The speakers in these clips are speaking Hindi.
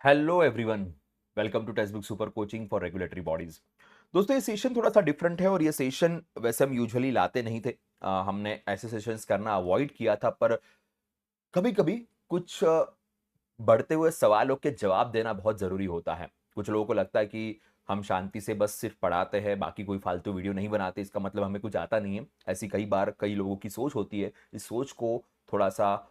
Hello everyone, welcome to text book super coaching for regulatory bodies. दोस्तों, ये सेशन थोड़ा सा डिफरेंट है और ये सेशन वैसे हम यूजुअली लाते नहीं थे। हमने ऐसे सेशंस करना अवॉइड किया था, पर कभी कभी कुछ बढ़ते हुए सवालों के जवाब देना बहुत ज़रूरी होता है। कुछ लोगों को लगता है कि हम शांति से बस सिर्फ पढ़ाते हैं, बाकी कोई फालतू वीडियो नहीं बनाते, इसका मतलब हमें कुछ आता नहीं है। ऐसी कई बार कई लोगों की सोच होती है। इस सोच को थोड़ा सा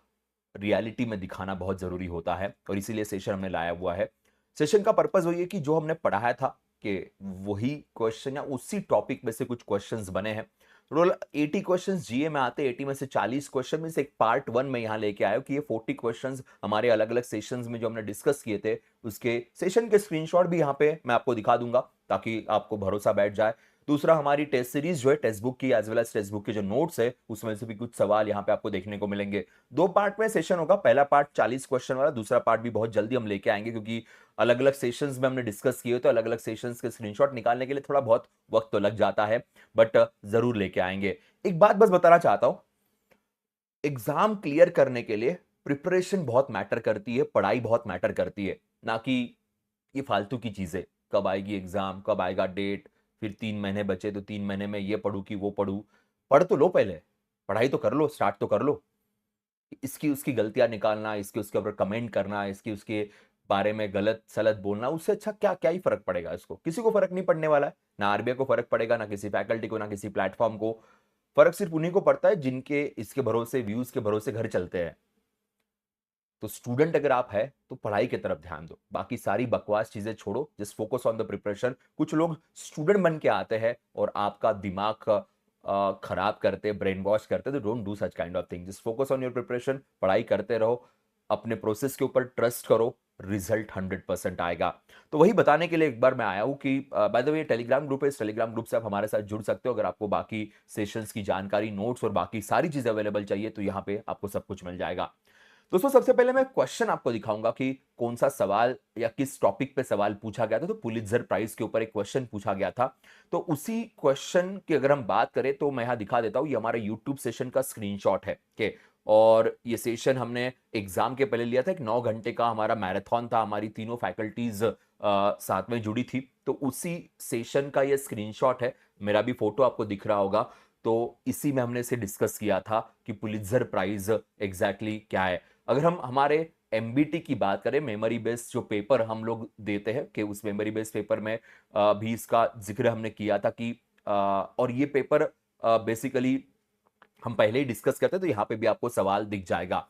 रियलिटी में दिखाना बहुत ज़रूरी होता है और इसीलिए सेशन हमने लाया हुआ है। सेशन का पर्पस वही है कि जो हमने पढ़ाया था कि वही क्वेश्चन या उसी टॉपिक में से कुछ क्वेश्चंस बने हैं। रोल 80 क्वेश्चंस जीए में आते हैं, 80 में से 40 क्वेश्चन में से एक पार्ट 1 में यहाँ लेके आया हूँ कि ये 40 क्वेश्चंस हमारे अलग-अलग सेशंस में जो हमने डिस्कस किए थे, उसके सेशन के स्क्रीनशॉट भी यहाँ पे मैं आपको दिखा दूँगा ताकि आपको भरोसा बैठ जाए। दूसरा, हमारी टेस्ट सीरीज जो है टेक्स्ट बुक की as well as text book के जो नोट्स है, उसमें से भी कुछ सवाल यहाँ पे आपको देखने को मिलेंगे। 2 पार्ट में सेशन होगा। पहला पार्ट 40 क्वेश्चन वाला, दूसरा पार्ट भी बहुत जल्दी हम लेके आएँगे क्योंकि अलग-अलग सेशंस में हमने डिस्कस किए तो अलग-अलग सेशंस के स्क्रीनशॉट निकालने के लिए थोड़ा बहुत वक़्त तो लग जाता है, बट ज़रूर लेके आएँगे। एक बात बस बताना चाहता हूँ, एग्ज़ाम क्लियर करने के लिए प्रिपरेशन बहुत मैटर करती है, पढ़ाई बहुत मैटर करती है, ना कि ये फालतू की चीज़ें। कब आएगी एग्ज़ाम, कब आएगा डेट, फिर 3 महीने बचे तो 3 महीने में ये पढ़ूँ कि वो पढ़ूँ। पढ़ तो लो पहले, पढ़ाई तो कर लो, स्टार्ट तो कर लो। इसकी उसकी गलतियाँ निकालना, इसके उसके ऊपर कमेंट करना, इसकी उसके बारे में गलत-सलत बोलना, उससे अच्छा क्या क्या ही फ़र्क पड़ेगा इसको? किसी को फ़र्क नहीं पड़ने वाला है। ना आरबीआई को फ़र्क पड़ेगा, ना किसी फैकल्टी को, ना किसी प्लेटफ़ॉर्म को। फ़र्क सिर्फ़ उन्हीं को पड़ता है जिनके इसके भरोसे, व्यूज़ के भरोसे घर चलते हैं। तो स्टूडेंट अगर आप हैं, तो पढ़ाई की तरफ ध्यान दो। बाकी सारी बकवास चीज़ें छोड़ो, just focus on the preparation. कुछ लोग स्टूडेंट बन के आते हैं और आपका दिमाग खराब करते, ब्रेन वॉश करते, तो don't do such kind of thing. Just focus on your preparation, पढ़ाई करते रहो, अपने प्रोसेस के ऊपर ट्रस्ट करो, रिजल्ट 100% आएगा। तो वही बताने के लिए एक बार मैं आया हूँ कि by the way Telegram group है, इस टेलीग्राम ग्रुप से आप हमारे साथ जुड़ सकते हो। अगर आपको बाकी सेशंस की जानकारी, नोट्स और बाकी सारी चीज़ें अवेलेबल चाहिए, तो यहाँ पे आपको सब कुछ मिल जाएगा। दोस्तों, सबसे पहले मैं क्वेश्चन आपको दिखाऊंगा कि कौन सा सवाल या किस टॉपिक पे सवाल पूछा गया था। तो पुलित्जर प्राइज के ऊपर एक क्वेश्चन पूछा गया था। तो उसी क्वेश्चन की अगर हम बात करें तो मैं यहाँ दिखा देता हूँ। ये हमारे यूट्यूब सेशन का स्क्रीनशॉट है के और ये सेशन हमने एग्जाम के पहले लिया था। एक 9 घंटे का हमारा मैराथन था, हमारी तीनों फैकल्टीज साथ में जुड़ी थी। तो उसी सेशन का ये स्क्रीनशॉट है, मेरा भी फोटो आपको दिख रहा होगा। तो इसी में हमने इसे डिस्कस किया था कि पुलित्जर प्राइज एग्जैक्टली क्या है। अगर हम हमारे एमबीटी की बात करें, मेमोरी बेस्ड जो पेपर हम लोग देते हैं, कि उस मेमोरी बेस्ड पेपर में भी इसका जिक्र हमने किया था कि और ये पेपर बेसिकली हम पहले ही डिस्कस करते, तो यहाँ पे भी आपको सवाल दिख जाएगा।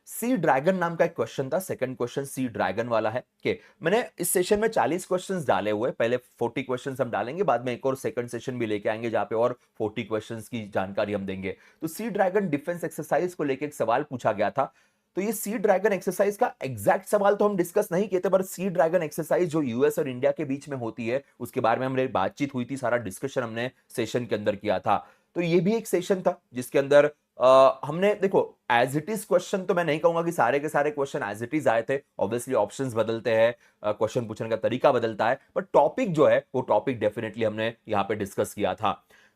सी ड्रैगन नाम का एक क्वेश्चन था, सेकंड क्वेश्चन सी ड्रैगन वाला है। के मैंने इस सेशन में 40 क्वेश्चंस डाले हुए, पहले 40 क्वेश्चंस हम डालेंगे, बाद में एक और सेकंड सेशन भी लेके आएंगे जहां पे और 40 क्वेश्चंस की जानकारी हम देंगे। तो सी ड्रैगन डिफेंस एक्सरसाइज को लेके एक सवाल पूछा गया था। तो ये सी ड्रैगन एक्सरसाइज का एग्जैक्ट सवाल तो हम डिस्कस नहीं किए थे, पर सी ड्रैगन एक्सरसाइज जो यूएस और इंडिया के बीच में होती है, उसके बारे में हमने बातचीत हुई थी, सारा डिस्कशन हमने सेशन के अंदर किया था। तो ये भी एक सेशन था जिसके अंदर हमने देखो, एज इट इज क्वेश्चन तो मैं नहीं कहूंगा कि सारे के सारे क्वेश्चन एज इट इज आए थे। ऑब्वियसली ऑप्शंस बदलते हैं, क्वेश्चन पूछने का तरीका बदलता है, पर टॉपिक जो है वो टॉपिक डेफिनेटली हमने यहाँ पे डिस्कस किया था।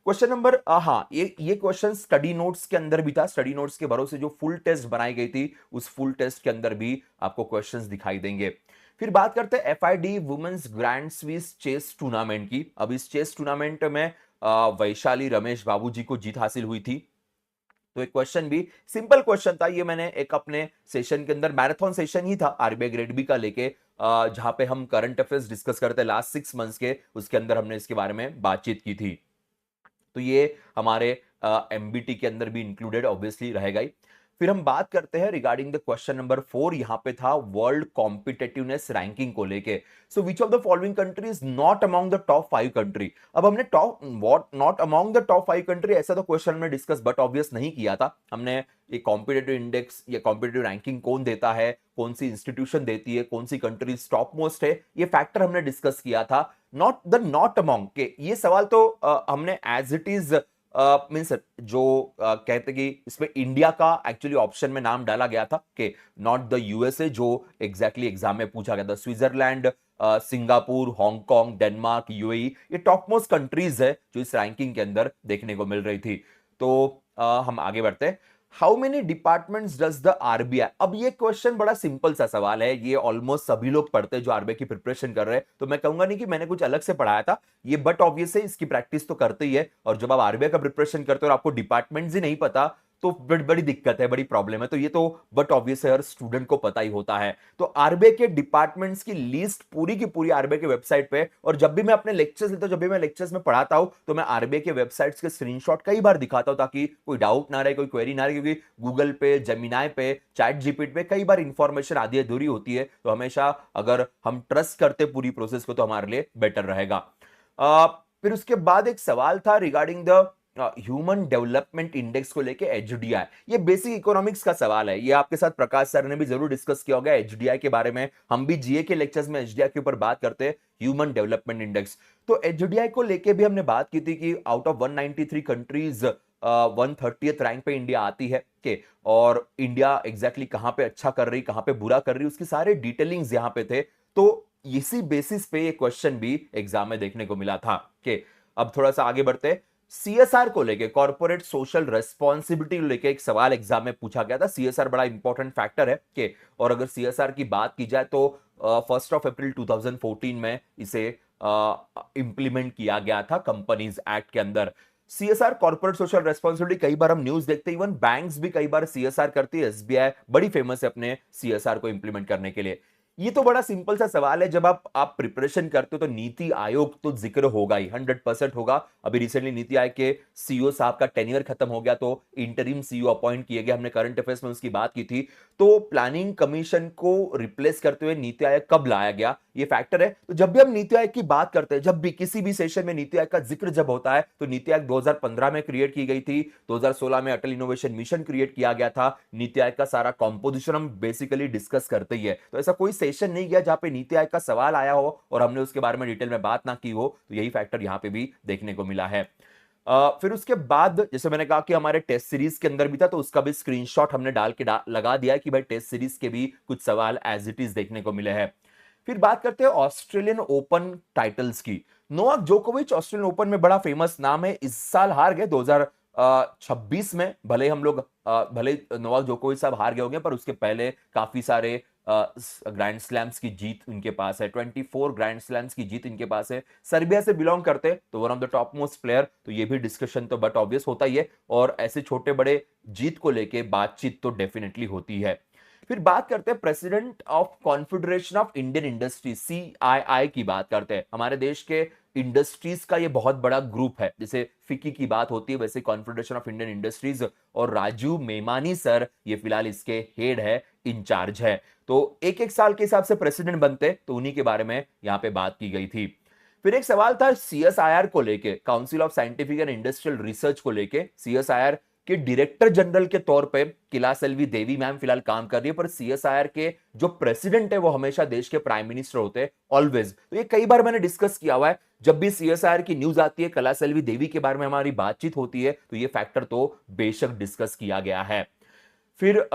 क्वेश्चन नंबर, हाँ, ये क्वेश्चन स्टडी नोट्स के अंदर भी था। स्टडी नोट्स के भरोसे जो फुल टेस्ट बनाई गई थी, उस फुल टेस्ट के अंदर भी आपको क्वेश्चंस दिखाई देंगे। फिर बात करते हैं FIDE women's Grand Swiss chess tournament की। अब इस चेस टूर्नामेंट में वैशाली रमेश बाबू जी को जीत हासिल हुई थी। तो एक क्वेश्चन भी सिंपल क्वेश्चन था, ये मैंने एक अपने सेशन के अंदर, मैराथन सेशन ही था आरबीआई ग्रेड बी का लेके, जहां पे हम करंट अफेयर्स डिस्कस करते लास्ट 6 मंथ्स के, उसके अंदर हमने इसके बारे में बातचीत की थी। तो ये हमारे एमबीटी के अंदर भी इंक्लूडेड ऑब्वियसली रहेगा ही। फिर हम बात करते हैं रिगार्डिंग द क्वेश्चन नंबर 4। यहां पे था वर्ल्ड कॉम्पिटेटिवनेस रैंकिंग को लेके। So which of the following country is not among the top 5 country. अब हमने top what not among the top 5 country, ऐसा तो क्वेश्चन में डिस्कस बट ऑब्वियस नहीं किया था हमने। ये कॉम्पिटेटिव इंडेक्स या कॉम्पिटेटिव रैंकिंग कौन देता है, कौन सी इंस्टीट्यूशन देती है, कौन सी कंट्रीज टॉप मोस्ट है, ये फैक्टर हमने डिस्कस किया था। नॉट अमंग के ये सवाल तो हमने एज इट इज मीन्स जो कहते कि इसमें इंडिया का एक्चुअली ऑप्शन में नाम डाला गया था कि नॉट द यूएसए, जो एग्जैक्टली एग्जाम में पूछा गया था। Switzerland, Singapore, Hong Kong, Denmark, UAE, ये टॉप मोस्ट कंट्रीज है जो इस रैंकिंग के अंदर देखने को मिल रही थी। तो हम आगे बढ़ते हैं। How many departments does the RBI? अब ये क्वेश्चन बड़ा सिंपल सा सवाल है, ये ऑलमोस्ट सभी लोग पढ़ते हैं जो आरबीआई की प्रिपरेशन कर रहे हैं, तो मैं कहूंगा नहीं कि मैंने कुछ अलग से पढ़ाया था ये, बट ऑब्वियस है इसकी प्रैक्टिस तो करते ही है। और जब आप आरबीआई का प्रिपरेशन करते हो और आपको डिपार्टमेंट्स ही नहीं पता, तो बड़ी बड़ी दिक्कत है, बड़ी प्रॉब्लम है। तो ये तो बट ऑब्वियस है हर स्टूडेंट को पता ही होता है। तो आरबीआई के डिपार्टमेंट्स की लिस्ट पूरी की पूरी आरबीआई के वेबसाइट पे, और जब भी मैं अपने लेक्चर्स लेता हूं, जब भी मैं लेक्चर्स में पढ़ाता हूं, तो मैं आरबीआई के वेबसाइट्स के स्क्रीनशॉट कई बार दिखाता हूं ताकि कोई डाउट ना रहे, कोई क्वेरी ना रहे, क्योंकि गूगल पे, जेमिनाई पे, चैट जीपीटी पे कई बार इंफॉर्मेशन आधी अधूरी होती है। तो हमेशा अगर हम ट्रस्ट करते पूरी प्रोसेस को तो हमारे लिए बेटर रहेगा। फिर उसके बाद एक सवाल था regarding the human development index को लेके एचडीआई। ये बेसिक इकोनॉमिक्स का सवाल है, ये आपके साथ प्रकाश सर ने भी जरूर डिस्कस किया होगा एचडीआई के बारे में। हम भी जीए के लेक्चर्स में एचडीआई के ऊपर बात करते हैं, ह्यूमन डेवलपमेंट इंडेक्स। तो एचडीआई को लेके भी हमने बात की थी कि out of 193 countries 130th rank पे इंडिया आती है के, और इंडिया एग्जैक्टली कहां पे अच्छा कर रही, कहां पे बुरा कर रही, उसकी सारे डिटेलिंग्स यहां पे थे। तो इसी बेसिस पे ये क्वेश्चन भी एग्जाम में देखने को मिला था कि अब थोड़ा सा आगे बढ़ते, सीएसआर को लेके, कॉर्पोरेट सोशल रेस्पॉन्सिबिलिटी को लेके एक सवाल एग्जाम में पूछा गया था। सीएसआर बड़ा इंपॉर्टेंट फैक्टर है कि, और अगर सीएसआर की बात की जाए तो 1 अप्रैल 2014 में इसे इंप्लीमेंट किया गया था कंपनीज एक्ट के अंदर। सीएसआर, कॉर्पोरेट सोशल रेस्पॉन्सिबिलिटी, कई बार हम न्यूज देखते हैं, इवन बैंक्स भी कई बार सीएसआर करती है। एसबीआई बड़ी फेमस है अपने सीएसआर को इंप्लीमेंट करने के लिए। ये तो बड़ा सिंपल सा सवाल है, जब आप प्रिपरेशन करते हो तो नीति आयोग तो जिक्र होगा ही, 100% होगा। अभी रिसेंटली नीति आयोग के सीईओ साहब का टेन्योर खत्म हो गया, तो इंटरिम सीईओ अपॉइंट किए गए, हमने करंट अफेयर्स में उसकी बात की थी। तो प्लानिंग कमीशन को रिप्लेस करते हुए नीति आयोग कब लाया गया, ये फैक्टर है। तो जब भी हम नीति आयोग की बात करते हैं, जब भी किसी भी सेशन में नीति आयोग का जिक्र जब होता है, तो नीति आयोग 2015 में क्रिएट की गई थी, 2016 में अटल इनोवेशन मिशन क्रिएट किया गया था। नीति आयोग का सारा कॉम्पोजिशन हम बेसिकली डिस्कस करते ही है। तो ऐसा कोई सेशन नहीं गया जहां पे नीति आयोग का सवाल आया हो और हमने उसके बारे में डिटेल में बात ना की हो। तो यही फैक्टर यहां पे भी देखने को मिला है। फिर उसके बाद जैसे मैंने कहा कि हमारे टेस्ट सीरीज के अंदर भी था, तो उसका भी स्क्रीनशॉट हमने लगा दिया कि भाई टेस्ट सीरीज के भी कुछ सवाल एज इट इज देखने को मिले हैं। फिर बात करते हैं ऑस्ट्रेलियन ओपन टाइटल्स की। नोवाक जोकोविच ऑस्ट्रेलियन ओपन में बड़ा फेमस नाम है, इस साल हार गए 2026 में। भले नोवाक जोकोविच साहब हार गए होंगे, पर उसके पहले काफी सारे ग्रैंड स्लैम्स की जीत उनके पास है, 24 ग्रैंड स्लैम्स की जीत इनके पास है। सर्बिया से बिलोंग करते तो one of the top most player, तो ये भी डिस्कशन तो बट ऑब्वियस होता ही है, और ऐसे छोटे बड़े जीत को लेके बातचीत तो डेफिनेटली होती है। फिर बात करते हैं president of confederation of Indian industries, CII की बात करते हैं। हमारे देश के इंडस्ट्रीज का ये बहुत बड़ा ग्रुप है, जैसे फिक्की की बात होती है वैसे कॉन्फेडरेशन ऑफ इंडियन इंडस्ट्रीज, और राजू मेमानी सर ये फिलहाल इसके हेड है, इंचार्ज है। तो एक एक साल के हिसाब से प्रेसिडेंट बनते, तो उन्हीं के बारे में यहां पे बात की गई थी। फिर एक सवाल था सीएसआईआर को लेके, council of scientific and industrial research को लेके। सीएसआईआर के डायरेक्टर जनरल के तौर पे किलासेल्वी देवी मैम फिलहाल काम कर रही है, पर सीएसआईआर के जो प्रेसिडेंट है वो हमेशा देश के प्राइम मिनिस्टर होते हैं, ऑलवेज। तो ये कई बार मैंने डिस्कस किया हुआ है, जब भी सीएसआईआर की न्यूज आती है, कलासेल्वी देवी के बारे में हमारी बातचीत होती है, तो ये फैक्टर तो बेशक डिस्कस किया गया है। फिर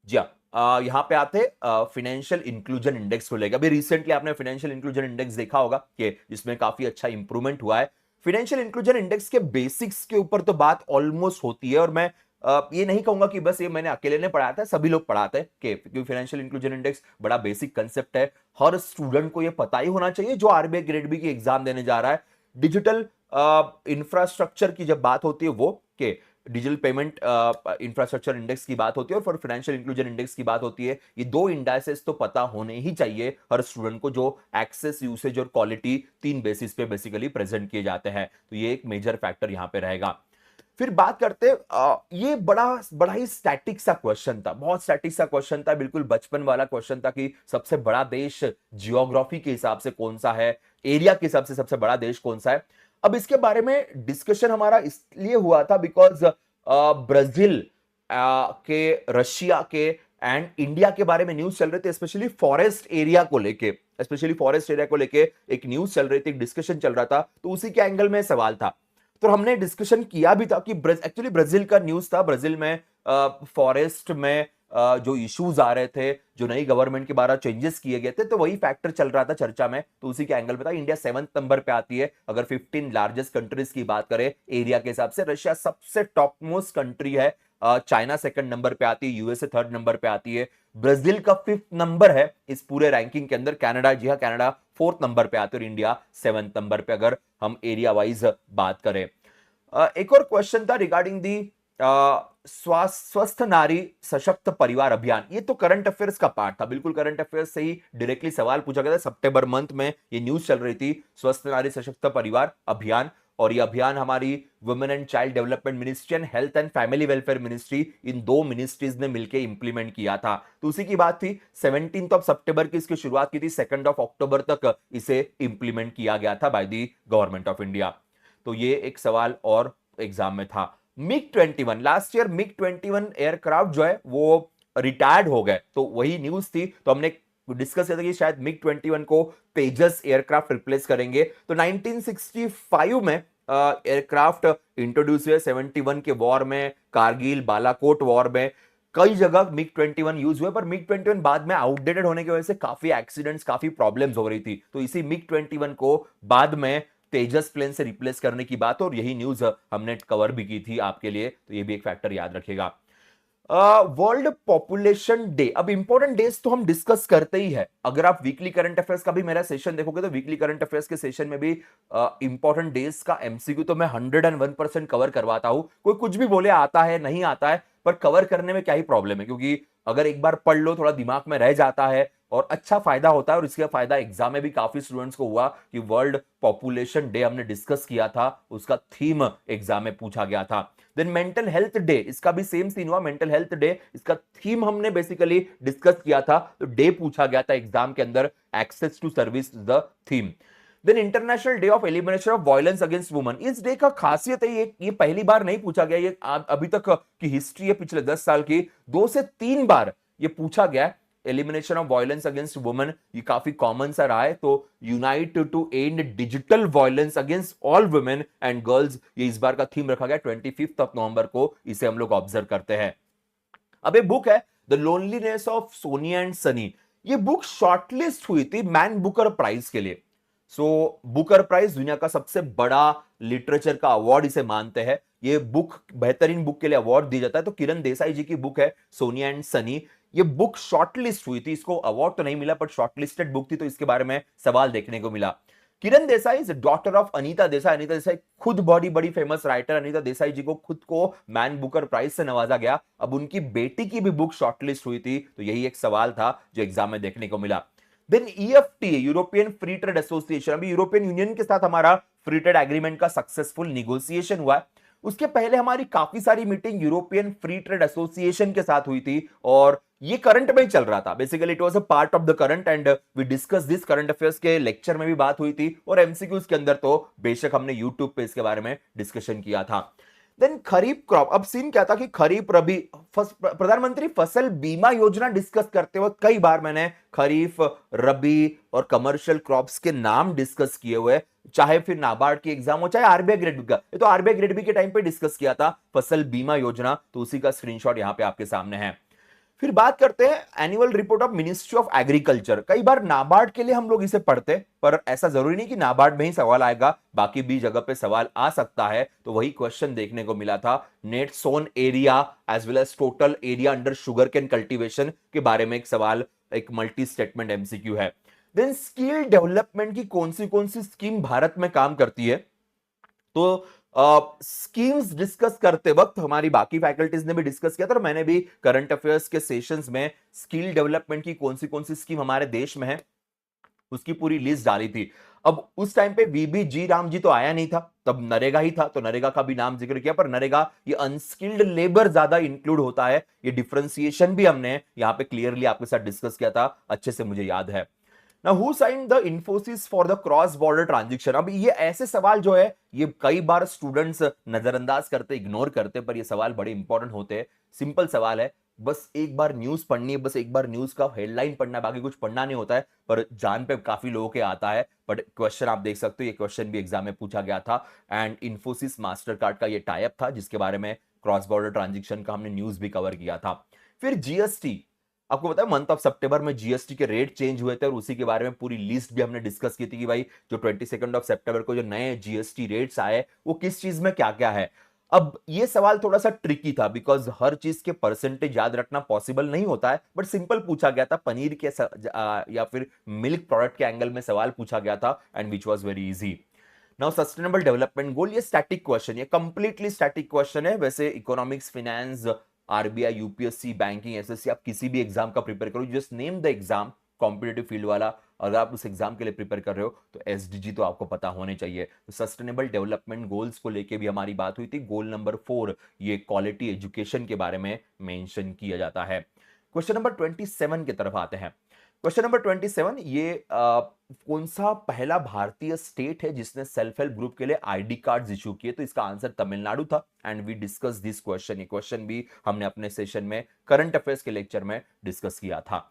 जी हाँ, यहाँ पे आते फाइनेंशियल इंक्लूजन इंडेक्स को लेकर। अभी रिसेंटली आपने फाइनेंशियल इंक्लूजन इंडेक्स देखा होगा कि जिसमें काफी अच्छा इंप्रूवमेंट हुआ है। फाइनेंशियल इंक्लूजन इंडेक्स के बेसिक्स के ऊपर तो बात ऑलमोस्ट होती है, और मैं ये नहीं कहूंगा कि बस ये मैंने अकेले ने पढ़ाया था, सभी लोग पढ़ाते हैं कि, क्योंकि फाइनेंशियल इंक्लूजन इंडेक्स बड़ा बेसिक कंसेप्ट है, हर स्टूडेंट को ये पता ही होना चाहिए जो आरबीआई ग्रेड बी की एग्जाम देने जा रहा है। डिजिटल इंफ्रास्ट्रक्चर की जब बात होती है, वो के डिजिटल पेमेंट इंफ्रास्ट्रक्चर इंडेक्स की बात होती है, और फिर फाइनेंशियल इंक्लूजन इंडेक्स की बात होती है। ये दो इंडाइसेस तो पता होने ही चाहिए हर स्टूडेंट को, जो एक्सेस, यूसेज और क्वालिटी 3 बेसिस पे बेसिकली प्रेजेंट किए जाते हैं। तो ये एक मेजर फैक्टर यहां पे रहेगा। फिर बात करते ये बड़ा बड़ा ही स्टैटिक सा क्वेश्चन था, बहुत स्टैटिक सा क्वेश्चन था, बिल्कुल बचपन वाला क्वेश्चन था कि सबसे बड़ा देश जियोग्राफी के हिसाब से कौन सा है, एरिया के हिसाब से सबसे बड़ा देश कौन सा है। अब इसके बारे में डिस्कशन हमारा इसलिए हुआ था बिकॉज ब्राजील के, रशिया के एंड इंडिया के बारे में न्यूज चल रहे थे, स्पेशली फॉरेस्ट एरिया को लेके, एक न्यूज चल रही थी, एक डिस्कशन चल रहा था, तो उसी के एंगल में सवाल था। तो हमने डिस्कशन किया भी था कि एक्चुअली ब्राजील का न्यूज था, ब्राजील में फॉरेस्ट में जो इश्यूज आ रहे थे, जो नई गवर्नमेंट के बारे चेंजेस किए गए थे, तो वही फैक्टर चल रहा था चर्चा में, तो उसी के एंगल पे था। इंडिया 7th नंबर पे आती है अगर 15 लार्जेस्ट कंट्रीज की बात करें एरिया के हिसाब से। रशिया सबसे टॉप मोस्ट कंट्री है, चाइना सेकंड नंबर पे आती है, यूएसए थर्ड नंबर पे आती है, ब्राजील का 5th नंबर है इस पूरे रैंकिंग के अंदर, कनाडा, जी हाँ, कनाडा 4th नंबर पे आते हैं और इंडिया 7th नंबर पे अगर हम एरिया वाइज बात करें। एक और क्वेश्चन था रिगार्डिंग दी स्वस्थ नारी सशक्त परिवार अभियान। ये तो करंट अफेयर्स का पार्ट था, बिल्कुल करंट अफेयर्स से ही डायरेक्टली सवाल पूछा गया था। सितंबर मंथ में ये न्यूज चल रही थी, स्वस्थ नारी सशक्त परिवार अभियान, और ये अभियान हमारी women and child development ministry and health and family welfare ministry, इन दो मिनिस्ट्रीज ने मिलकर इंप्लीमेंट किया था। तो उसी की बात थी, 17 सितंबर की इसकी शुरुआत की थी, 2 अक्टूबर तक इसे इंप्लीमेंट किया गया था by the government of India. तो ये एक सवाल और एग्जाम में था। MiG 21, last year MiG 21 aircraft जो है वो रिटायर्ड हो गए, तो वही न्यूज थी, तो हमने डिस्कस किया था कि शायद मिग 21 को तेजस एयरक्राफ्ट रिप्लेस करेंगे। तो 1965 में एयरक्राफ्ट इंट्रोड्यूस हुए, 71 के वॉर में, कारगिल, बालाकोट वॉर में कई जगह मिग 21 यूज हुए, पर मिग 21 बाद में आउटडेटेड होने की वजह से काफी एक्सीडेंट्स, काफी प्रॉब्लम्स हो रही थी, तो इसी मिग 21 को बाद में तेजस प्लेन से रिप्लेस करने की बात, और यही न्यूज हमने कवर भी की थी आपके लिए, तो ये भी एक फैक्टर याद रखिएगा। वर्ल्ड पॉपुलेशन डे, अब इंपॉर्टेंट डेज तो हम डिस्कस करते ही है। अगर आप वीकली करंट अफेयर्स का भी मेरा सेशन देखोगे तो वीकली करंट अफेयर्स के सेशन में भी इंपॉर्टेंट डेज का एमसीक्यू तो मैं 101% कवर करवाता हूं। कोई कुछ भी बोले आता है नहीं आता है, पर कवर करने में क्या ही प्रॉब्लम है, क्योंकि अगर एक बार पढ़ लो, थोड़ा दिमाग में रह जाता है और अच्छा फायदा होता है। और इसका फायदा एग्जाम में भी काफी स्टूडेंट्स को हुआ कि वर्ल्ड पॉपुलेशन डे हमने डिस्कस किया था, उसका थीम एग्जाम में पूछा गया था। देन मेंटल हेल्थ डे, इसका भी सेम सीन हुआ, मेंटल हेल्थ डे, इसका थीम हमने बेसिकली डिस्कस किया था, तो डे पूछा गया था एग्जाम के अंदर, access to service the theme. Then international day of elimination of violence against women, इस डे का खासियत है ये पहली बार नहीं पूछा गया, ये अभी तक की हिस्ट्री है पिछले 10 साल की, 2 से 3 बार ये पूछा गया। Elimination of violence against women ये काफी कॉमन सा रहा है, तो unite to end digital violence against all women and girls, ये इस बार का थीम रखा गया 25 नवंबर को, इसे हम लोग ऑब्जर्व करते हैं। अब एक बुक है the loneliness of Soni and Sunny, ये बुक शॉर्टलिस्ट हुई थी मैन बुकर प्राइज के लिए। बुकर प्राइज दुनिया का सबसे बड़ा लिटरेचर का अवार्ड इसे मानते हैं, ये बुक बेहतरीन बुक के लिए अवार्ड दिया जाता है। तो किरण देसाई जी की बुक है सोनी एंड सनी, ये बुक शॉर्टलिस्ट हुई थी, इसको अवार्ड तो नहीं मिला पर शॉर्टलिस्टेड बुक थी, तो इसके बारे में सवाल देखने को मिला। Kiran Desai is daughter of Anita Desai, Anita Desai खुद बड़ी बड़ी फेमस राइटर, अनीता देसाई जी को खुद को मैन बुकर प्राइज से नवाजा गया, अब उनकी बेटी की भी बुक शॉर्टलिस्ट हुई थी, तो यही एक सवाल था जो एग्जाम में देखने को मिला। Then EFTA, European free trade association, अभी यूरोपियन यूनियन के साथ हमारा फ्री ट्रेड एग्रीमेंट का सक्सेसफुल निगोसिएशन हुआ है, उसके पहले हमारी काफी सारी meeting European free trade association के साथ हुई थी, और ये करंट में ही चल रहा था, basically it was a part of the current and we discuss this, current affairs के लेक्चर में भी बात हुई थी, और एमसीक्यूज के अंदर तो बेशक हमने यूट्यूब पे इसके बारे में डिस्कशन किया था। देन खरीफ क्रॉप, अब सीन क्या था कि खरीफ रबी प्रधानमंत्री फसल बीमा योजना डिस्कस करते वक्त कई बार मैंने खरीफ, रबी और कमर्शियल क्रॉप्स के नाम डिस्कस किए हुए, चाहे फिर नाबार्ड की एग्जाम हो, चाहे आरबीआई ग्रेड बी का, ये तो आरबीआई ग्रेड बी के टाइम पे डिस्कस किया था फसल बीमा योजना, तो उसी का स्क्रीनशॉट यहां पे आपके सामने है। फिर बात करते हैं annual report of ministry of agriculture, कई बार नाबार्ड के लिए हम लोग इसे पढ़ते, पर ऐसा जरूरी नहीं कि नाबार्ड में ही सवाल आएगा, बाकी भी जगह पे सवाल आ सकता है, तो वही क्वेश्चन देखने को मिला था, net sown area as well as total area under sugar cane cultivation के बारे में एक सवाल, एक मल्टी स्टेटमेंट एमसीक्यू है। देन स्किल डेवलपमेंट की कौन सी स्कीम भारत में काम करती है, तो स्कीम्स डिस्कस करते वक्त हमारी बाकी फैकल्टीज ने भी डिस्कस किया था, और मैंने भी करंट अफेयर्स के सेशंस में स्किल डेवलपमेंट की कौन सी स्कीम हमारे देश में है उसकी पूरी लिस्ट डाली थी। अब उस टाइम पे वीबी जी राम जी तो आया नहीं था, तब नरेगा ही था, तो नरेगा का भी नाम जिक्र किया, पर नरेगा ये अनस्किल्ड लेबर ज्यादा इंक्लूड होता है, ये डिफरेंशिएशन भी हमने यहां पे क्लियरली आपके साथ डिस्कस किया था, अच्छे से मुझे याद है। Now, who signed the Infosys for the cross border transaction? अब ये ऐसे सवाल जो है ये कई बार स्टूडेंट्स नजरअंदाज करते, इग्नोर करते, पर ये सवाल बड़े इंपॉर्टेंट होते हैं। सिंपल सवाल है, बस एक बार न्यूज पढ़नी है, बस एक बार न्यूज का हेडलाइन पढ़ना है, बाकी कुछ पढ़ना नहीं होता है, पर जान पे काफी लोगों के आता है। बट क्वेश्चन आप देख सकते हो, ये क्वेश्चन भी एग्जाम में पूछा गया था, एंड इन्फोसिस मास्टर कार्ड का ये टाइप था जिसके बारे में क्रॉस बॉर्डर ट्रांजेक्शन का हमने न्यूज भी कवर किया था। फिर जीएसटी, आपको पता है मंथ ऑफ सितंबर में जीएसटी के रेट चेंज हुए थे और उसी के बारे में पूरी लिस्ट भी हमने डिस्कस की थी कि भाई जो 22 ऑफ सितंबर को जो नए जीएसटी रेट्स आए वो किस चीज में क्या क्या है। अब ये सवाल थोड़ा सा ट्रिकी था बिकॉज हर चीज के परसेंटेज याद रखना पॉसिबल नहीं होता है, बट सिंपल पूछा गया था पनीर के या फिर मिल्क प्रोडक्ट के एंगल में सवाल पूछा गया था and which was very easy. Now sustainable development goal, ये स्टैटिक क्वेश्चन, ये कंप्लीटली स्टैटिक क्वेश्चन है। वैसे economics, finance, RBI, UPSC, banking, SSC, आप किसी भी एग्जाम का प्रिपेयर करो, just name the exam, competitive field वाला, अगर आप उस एग्जाम के लिए प्रिपेयर कर रहे हो तो एसडीजी तो आपको पता होने चाहिए। तो सस्टेनेबल डेवलपमेंट गोल्स को लेके भी हमारी बात हुई थी। गोल नंबर 4, ये क्वालिटी एजुकेशन के बारे में मेंशन किया जाता है। क्वेश्चन नंबर 27 की तरफ आते हैं। क्वेश्चन नंबर 27, ये कौन सा पहला भारतीय स्टेट है जिसने सेल्फ हेल्प ग्रुप के लिए आईडी कार्ड्स इशू किए? तो इसका आंसर तमिलनाडु था and we discuss this question. ये क्वेश्चन भी हमने अपने सेशन में करंट अफेयर्स के लेक्चर में डिस्कस किया था।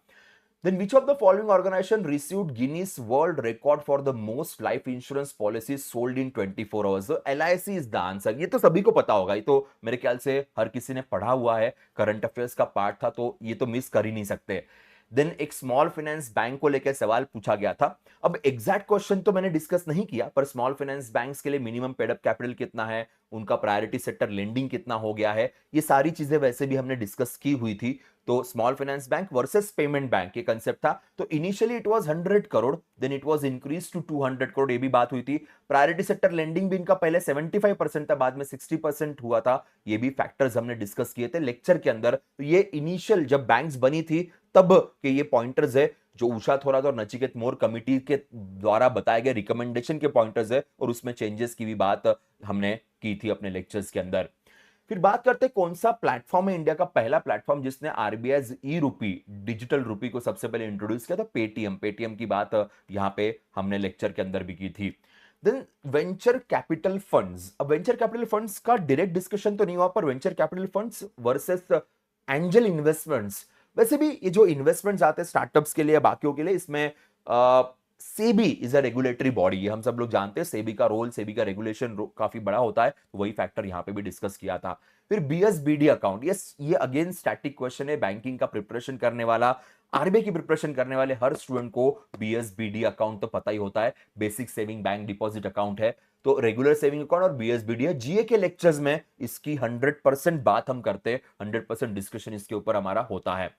Then which of the following organization received Guinness World Record for the most life insurance policies sold in 24 hours? So LIC is the answer। ये तो सभी को पता होगा, ये तो मेरे ख्याल से हर किसी ने पढ़ा हुआ है, करंट अफेयर्स का पार्ट था, तो ये तो मिस कर ही नहीं सकते। देन एक स्मॉल फाइनेंस बैंक को लेकर सवाल पूछा गया था। अब एग्जैक्ट क्वेश्चन तो मैंने डिस्कस नहीं किया, पर स्मॉल फाइनेंस बैंक्स के लिए मिनिमम पेड अप कैपिटल कितना है, उनका प्रायोरिटी सेक्टर लेंडिंग कितना हो गया है, ये सारी चीजें वैसे भी हमने डिस्कस की हुई थी। तो small finance bank versus payment bank ये कंसेप्ट था। तो initially it was 100 crore, then it was increase to 200 crore, ये भी बात हुई थी। प्रायोरिटी सेक्टर लेंडिंग भी इनका पहले 75% था, बाद में 60% हुआ था। ये भी फैक्टर्स हमने डिस्कस किए थे लेक्चर के अंदर। तो ये इनिशियल जब बैंक्स बनी थी तब के ये पॉइंटर्स है जो उषा थोरात और नचिकेत मोर कमिटी के द्वारा बताए गए रिकमेंडेशन के पॉइंटर्स है, और उसमें चेंजेस की भी बात हमने की थी अपने लेक्चर्स के अंदर। फिर बात करते हैं कौन सा प्लेटफॉर्म है इंडिया का पहला प्लेटफॉर्म जिसने आरबीआई ई रूपी, डिजिटल रूपी को सबसे पहले इंट्रोड्यूस किया था? पेटीएम। पेटीएम की बात यहां पे हमने लेक्चर के अंदर भी की थी। देन वेंचर कैपिटल फंड्स, अब वेंचर कैपिटल फंड्स का डायरेक्ट डिस्कशन तो नहीं हुआ, पर venture capital funds versus angel investments, वैसे भी ये जो इन्वेस्टमेंट्स आते हैं स्टार्टअप्स के लिए, बाकियों के लिए, इसमें SEBI is a regulatory body, ये हम सब लोग जानते हैं। सेबी का रोल, सेबी का रेगुलेशन काफी बड़ा होता है, तो वही फैक्टर यहां पे भी डिस्कस किया था। फिर बीएसबीडी अकाउंट, यस ये अगेन स्टैटिक क्वेश्चन है। बैंकिंग का प्रिपरेशन करने वाला, आरबीआई की प्रिपरेशन करने वाले हर स्टूडेंट को बीएसबीडी अकाउंट तो पता ही होता है, basic saving bank deposit account है। तो रेगुलर सेविंग अकाउंट और बीएसबीडी है। जीए के लेक्चर्स में इसकी 100% बात हम करते हैं, 100% डिस्कशन इसके ऊपर हमारा होता है।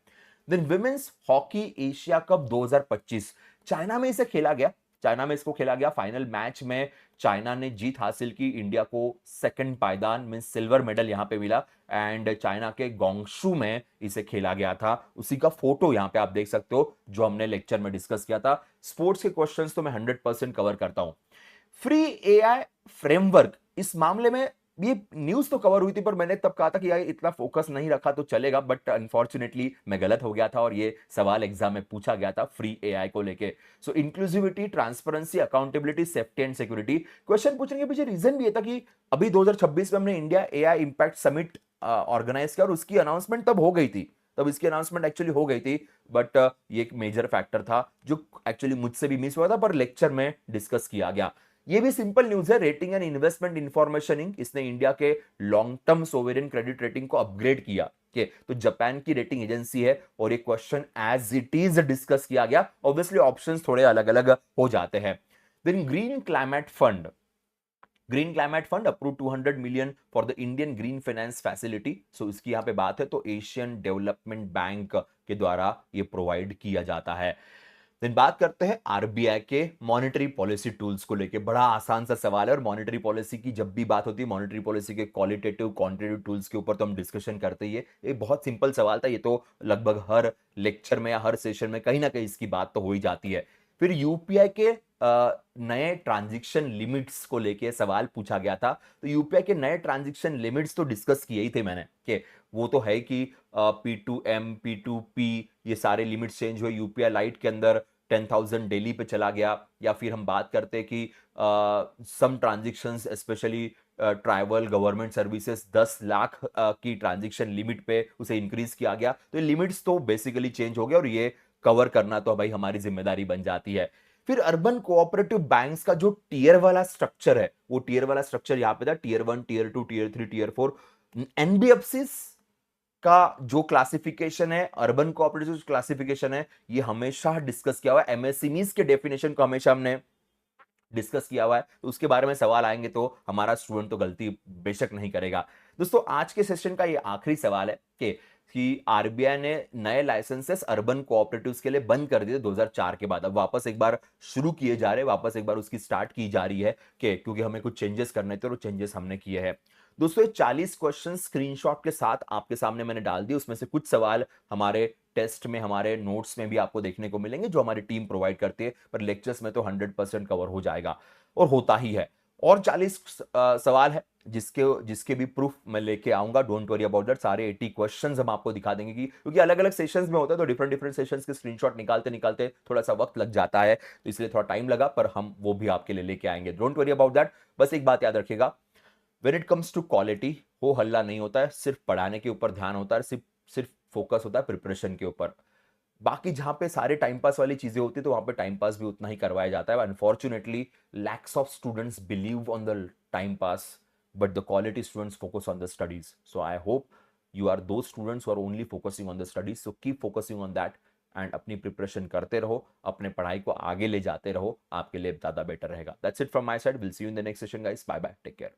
Then women's hockey Asia cup 2025 China में इसे खेला गया, चाइना में इसको खेला गया। फाइनल मैच में चाइना ने जीत हासिल की, इंडिया को सेकंड पायदान मीन सिल्वर मेडल यहां पे मिला एंड चाइना के गोंगशू में इसे खेला गया था। उसी का फोटो यहां पे आप देख सकते हो जो हमने लेक्चर में डिस्कस किया था। स्पोर्ट्स के क्वेश्चंस तो मैं 100% कवर करता हूं। फ्री एआई फ्रेमवर्क, इस मामले में ये न्यूज तो कवर हुई थी, पर मैंने तब कहा था कि यार इतना फोकस नहीं रखा तो चलेगा, बट अनफॉर्चुनेटली मैं गलत हो गया था और ये सवाल एग्जाम में पूछा गया था फ्री एआई को लेके। So inclusivity, transparency, accountability, safety and security. Question पूछने के पीछे रीजन भी ये था कि अभी 2026 में हमने India AI impact summit organise किया और उसकी अनाउंसमेंट तब हो गई थी, तब इसकी अनाउंसमेंट एक्चुअली हो गई थी, बट ये एक मेजर फैक्टर था जो एक्चुअली मुझसे भी मिस हुआ था, पर लेक्चर में डिस्कस किया गया। ये भी सिंपल न्यूज है। Rating and investment information inc, इसने इंडिया के long term sovereign credit rating को अपग्रेड किया। तो जापान की रेटिंग एजेंसी है और ये question as it is discuss किया गया। ऑब्वियसली ऑप्शंस थोड़े अलग अलग हो जाते हैं। Then green climate fund, green climate fund approve 200 million for the Indian green finance facility. So इसकी यहां पे बात है, तो एशियन डेवलपमेंट बैंक के द्वारा ये प्रोवाइड किया जाता है। देन बात करते हैं आरबीआई के मॉनेटरी पॉलिसी टूल्स को लेके। बड़ा आसान सा सवाल है और मॉनेटरी पॉलिसी की जब भी बात होती है, मॉनेटरी पॉलिसी के क्वालिटेटिव क्वांटिटेटिव टूल्स के ऊपर तो हम डिस्कशन करते ही है। ये बहुत सिंपल सवाल था, ये तो लगभग हर लेक्चर में या हर सेशन में कहीं ना कहीं इसकी बात तो हो ही जाती है। फिर यूपीआई के नए ट्रांजैक्शन लिमिट्स को लेके सवाल पूछा गया था। तो यूपीआई के नए ट्रांजैक्शन लिमिट्स तो डिस्कस किए ही थे मैंने, कि वो तो है कि P2M, P2P ये सारे लिमिट्स चेंज हुए। यूपीआई लाइट के अंदर 10,000 डेली पे चला गया। या फिर हम बात करते हैं कि some transactions specially tribal government services 10 lakh की ट्रांजेक्शन लिमिट पे उसे इंक्रीज किया गया। तो ये लिमिट्स तो बेसिकली चेंज हो गया और ये कवर करना तो भाई हमारी जिम्मेदारी बन जाती है। फिर अर्बन कोऑपरेटिव बैंक्स का जो टीयर वाला स्ट्रक्चर है, वो टीयर वाला स्ट्रक्चर यहां पे था, tier 1, tier 2, tier 3, tier 4। NBFC का जो क्लासिफिकेशन है, अर्बन कोऑपरेटिव क्लासिफिकेशन है, ये हमेशा डिस्कस किया हुआ है। एमएसएमईज के डेफिनेशन को हमेशा हमने डिस्कस किया हुआ है, तो उसके बारे में सवाल आएंगे तो हमारा स्टूडेंट तो गलती बेशक नहीं करेगा। दोस्तों आज के सेशन का ये आखिरी सवाल है कि आरबीआई ने नए लाइसेंसेस अर्बन कोऑपरेटिव्स के लिए बंद कर दिए 2004 के बाद, अब वापस एक बार शुरू किए जा रहे हैं, वापस एक बार उसकी स्टार्ट की जा रही है कि क्योंकि हमें कुछ चेंजेस करने थे और चेंजेस हमने किए हैं। दोस्तों ये 40 क्वेश्चन स्क्रीनशॉट के साथ आपके सामने मैंने डाल दिए, उसमें से कुछ सवाल हमारे टेस्ट में, हमारे नोट्स में भी आपको देखने को मिलेंगे जो हमारी टीम प्रोवाइड करती है, पर लेक्चर्स में तो 100% कवर हो जाएगा और होता ही है। और 40 सवाल है जिसके जिसके भी प्रूफ मैं लेके आऊंगा, डोंट वरी अबाउट दैट। सारे 80 क्वेश्चंस हम आपको दिखा देंगे क्योंकि अलग अलग सेशंस में होता है, तो डिफरेंट डिफरेंट सेशंस के स्क्रीनशॉट निकालते निकालते थोड़ा सा वक्त लग जाता है, तो इसलिए थोड़ा टाइम लगा, पर हम वो भी आपके लिए लेके आएंगे, डोंट वरी अबाउट दैट। बस एक बात याद रखिएगा, when it comes to quality, हो हल्ला नहीं होता है, सिर्फ पढ़ाने के ऊपर ध्यान होता है, सिर्फ सिर्फ फोकस होता है प्रिपरेशन के ऊपर। बाकी जहां पे सारे टाइम पास वाली चीजें होती है तो वहां पे टाइम पास भी उतना ही करवाया जाता है। Unfortunately lakhs of students believe on the time pass, but the quality students focus on the studies. So I hope you are दो students who are only focusing on the studies, so keep focusing on that and अपनी प्रिपरेशन करते रहो, अपने पढ़ाई को आगे ले जाते रहो, आपके लिए ज्यादा बेटर रहेगा। That's it from my side, will see you in the next session guys, bye bye, take care.